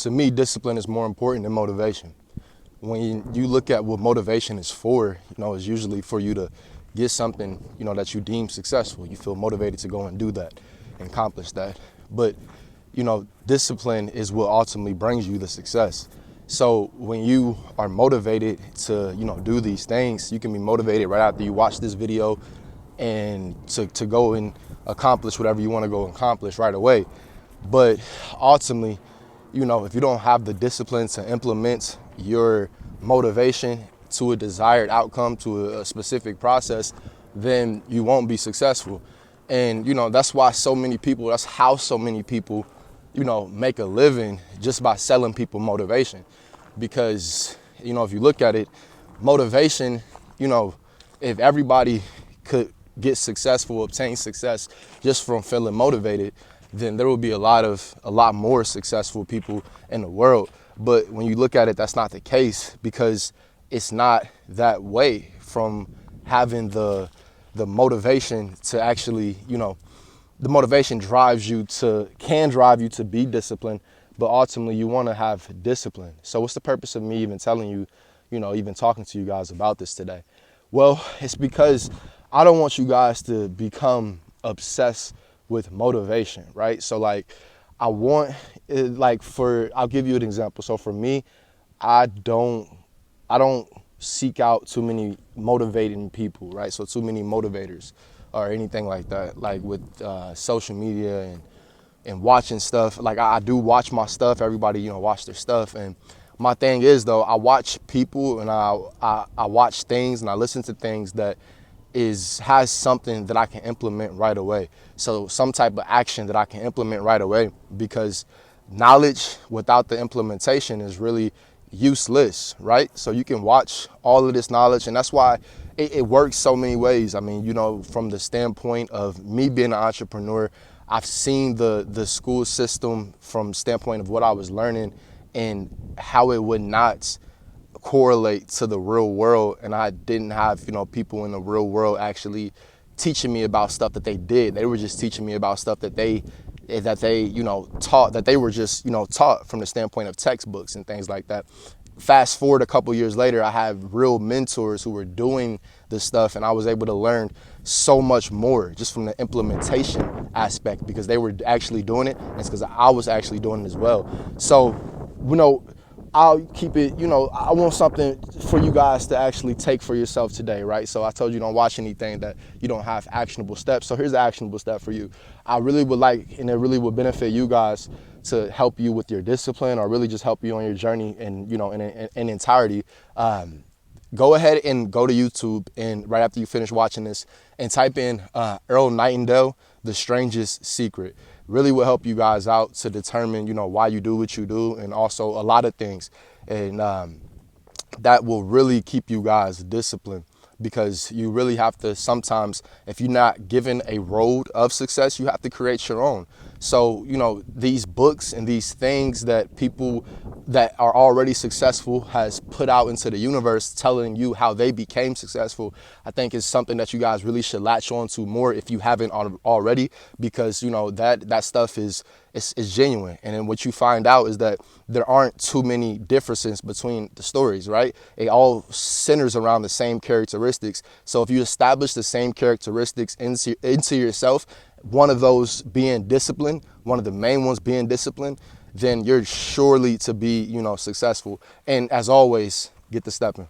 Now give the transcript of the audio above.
to me, discipline is more important than motivation. When you look at what motivation is for, it's usually for you to get something, that you deem successful. You feel motivated to go and do that and accomplish that. But, discipline is what ultimately brings you the success. So when you are motivated to, do these things, you can be motivated right after you watch this video and to go and accomplish whatever you want to go accomplish right away. But ultimately, if you don't have the discipline to implement your motivation to a desired outcome, to a specific process, then you won't be successful. And, that's how so many people, make a living just by selling people motivation. Because, if you look at it, motivation, if everybody could get successful, obtain success just from feeling motivated, then there will be a lot more successful people in the world. But when you look at it, that's not the case, because it's not that way. From having the motivation to actually, the motivation can drive you to be disciplined, but ultimately you want to have discipline. So what's the purpose of me even telling you, even talking to you guys about this today? Well, it's because I don't want you guys to become obsessed with motivation, right? So I'll give you an example. So for me, I don't seek out too many motivating people, right? So too many motivators or anything like that, like with social media and watching stuff. Like I do watch my stuff. Everybody, watch their stuff. And my thing is, though, I watch people and I watch things and I listen to things that has something that I can implement right away. So some type of action that I can implement right away, because knowledge without the implementation is really useless, right? So you can watch all of this knowledge, and that's why it works so many ways. I mean, from the standpoint of me being an entrepreneur, I've seen the school system from the standpoint of what I was learning and how it would not correlate to the real world, and I didn't have people in the real world actually teaching me about stuff that they did. They were just teaching me about stuff that they taught, that they were just taught from the standpoint of textbooks and things like that. Fast forward a couple years later, I have real mentors who were doing this stuff, and I was able to learn so much more just from the implementation aspect, because they were actually doing it, and it's because I was actually doing it as well. So I'll keep it, I want something for you guys to actually take for yourself today, right? So I told you don't watch anything that you don't have actionable steps. So here's the actionable step for you. I really would like, and it really would benefit you guys to help you with your discipline, or really just help you on your journey and, in entirety. Go ahead and go to YouTube, and right after you finish watching this, and type in Earl Nightingale, The Strangest Secret. Really will help you guys out to determine, why you do what you do, and also a lot of things. And that will really keep you guys disciplined, because you really have to sometimes, if you're not given a road of success, you have to create your own. So, these books and these things that people that are already successful has put out into the universe, telling you how they became successful, I think is something that you guys really should latch on to more if you haven't already, because, that stuff is genuine. And then what you find out is that there aren't too many differences between the stories, right? It all centers around the same characteristics. So if you establish the same characteristics into yourself, one of those being discipline, one of the main ones being discipline, then you're surely to be, successful. And as always, get to stepping.